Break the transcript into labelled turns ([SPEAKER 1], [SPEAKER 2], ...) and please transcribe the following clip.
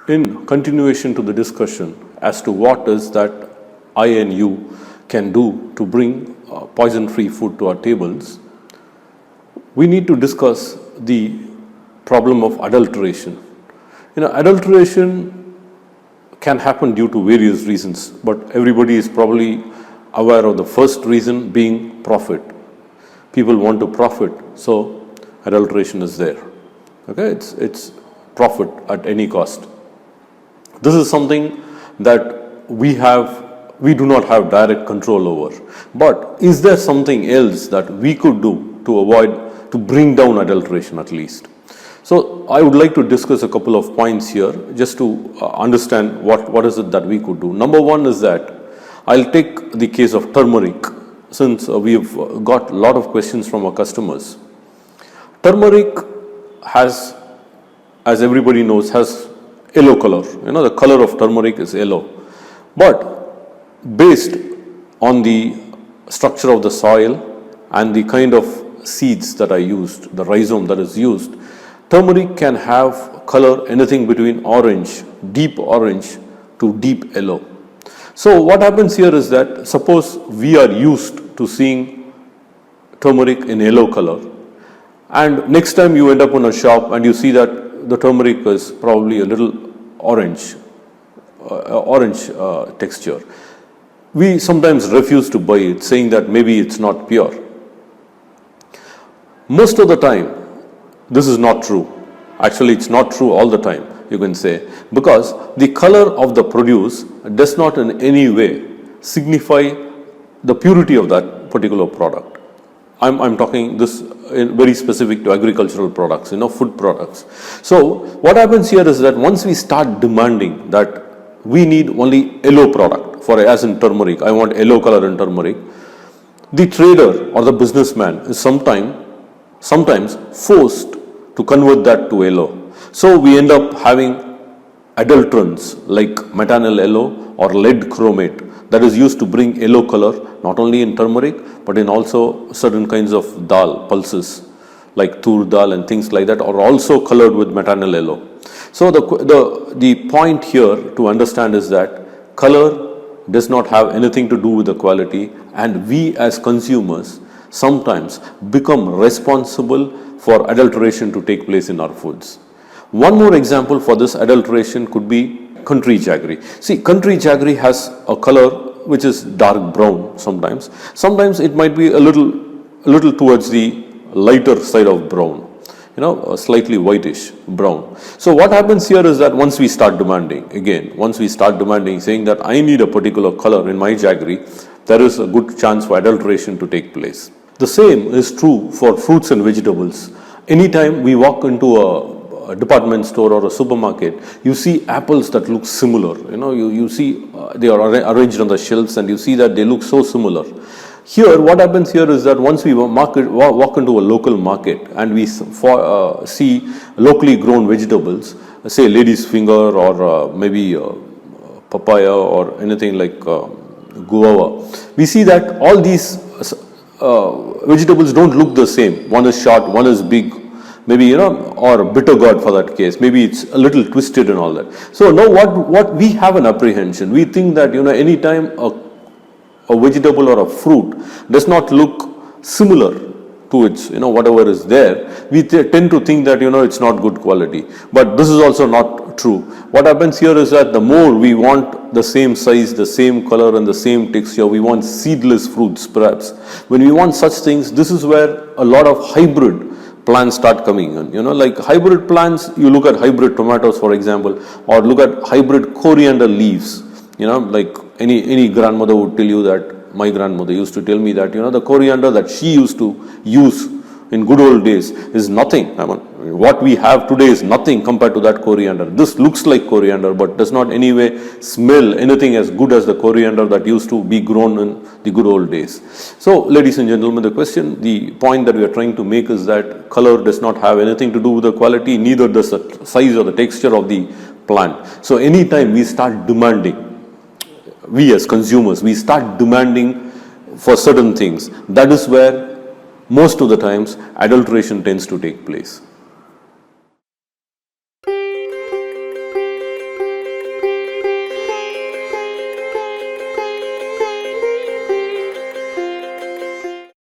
[SPEAKER 1] In continuation to the discussion as to what is that I and you can do to bring poison-free food to our tables, we need to discuss the problem of adulteration. Adulteration can happen due to various reasons, but everybody is probably aware of the first reason being profit. People want to profit, so adulteration is there. Okay, it's profit at any cost. This is something that we do not have direct control over. But is there something else that we could do to bring down adulteration at least? So I would like to discuss a couple of points here just to understand what is it that we could do. Number one is that I'll take the case of turmeric, since we've got a lot of questions from our customers. Turmeric has, as everybody knows, has yellow color. The color of turmeric is yellow. But based on the structure of the soil and the kind of seeds that are used, the rhizome that is used, turmeric can have color anything between orange, deep orange to deep yellow. So what happens here is that suppose we are used to seeing turmeric in yellow color, and next time you end up in a shop and you see that the turmeric is probably a little orange texture. We sometimes refuse to buy it, saying that maybe it's not pure. Most of the time, this is not true. Actually, it's not true all the time, you can say, because the color of the produce does not in any way signify the purity of that particular product. I'm talking this very specific to agricultural products, food products. So what happens here is that once we start demanding that we need only yellow product, as in turmeric, I want yellow color in turmeric, the trader or the businessman is sometimes forced to convert that to yellow. So we end up having adulterants like methanol yellow or lead chromate that is used to bring yellow color not only in turmeric but in also certain kinds of dal, pulses like tur dal and things like that are also colored with methanol yellow. So the point here to understand is that color does not have anything to do with the quality, and we as consumers sometimes become responsible for adulteration to take place in our foods. One more example for this adulteration could be country jaggery. See, country jaggery has a color which is dark brown sometimes. Sometimes it might be a little towards the lighter side of brown, slightly whitish brown. So what happens here is that once we start demanding, saying that I need a particular color in my jaggery, there is a good chance for adulteration to take place. The same is true for fruits and vegetables. Anytime we walk into a department store or a supermarket, you see apples that look similar. You see they are arranged on the shelves and you see that they look so similar. Here, what happens here is that once we walk into a local market and we see locally grown vegetables, say lady's finger or maybe papaya or anything like guava, we see that all these vegetables don't look the same. One is short, one is big, maybe, or bitter gourd for that case. Maybe it's a little twisted and all that. So now what we have an apprehension. We think that, anytime a vegetable or a fruit does not look similar to its, whatever is there, we tend to think that, it's not good quality. But this is also not true. What happens here is that the more we want the same size, the same color and the same texture, we want seedless fruits perhaps. When we want such things, this is where a lot of hybrid plants start coming in. Like hybrid plants, you look at hybrid tomatoes, for example, or look at hybrid coriander leaves. Like any grandmother would tell you that, my grandmother used to tell me that, the coriander that she used to use in good old days is nothing. What we have today is nothing compared to that coriander. This looks like coriander but does not anyway smell anything as good as the coriander that used to be grown in the good old days. So, ladies and gentlemen, the point that we are trying to make is that color does not have anything to do with the quality, neither does the size or the texture of the plant. So, anytime we start demanding, we as consumers, we start demanding for certain things, that is where most of the times adulteration tends to take place.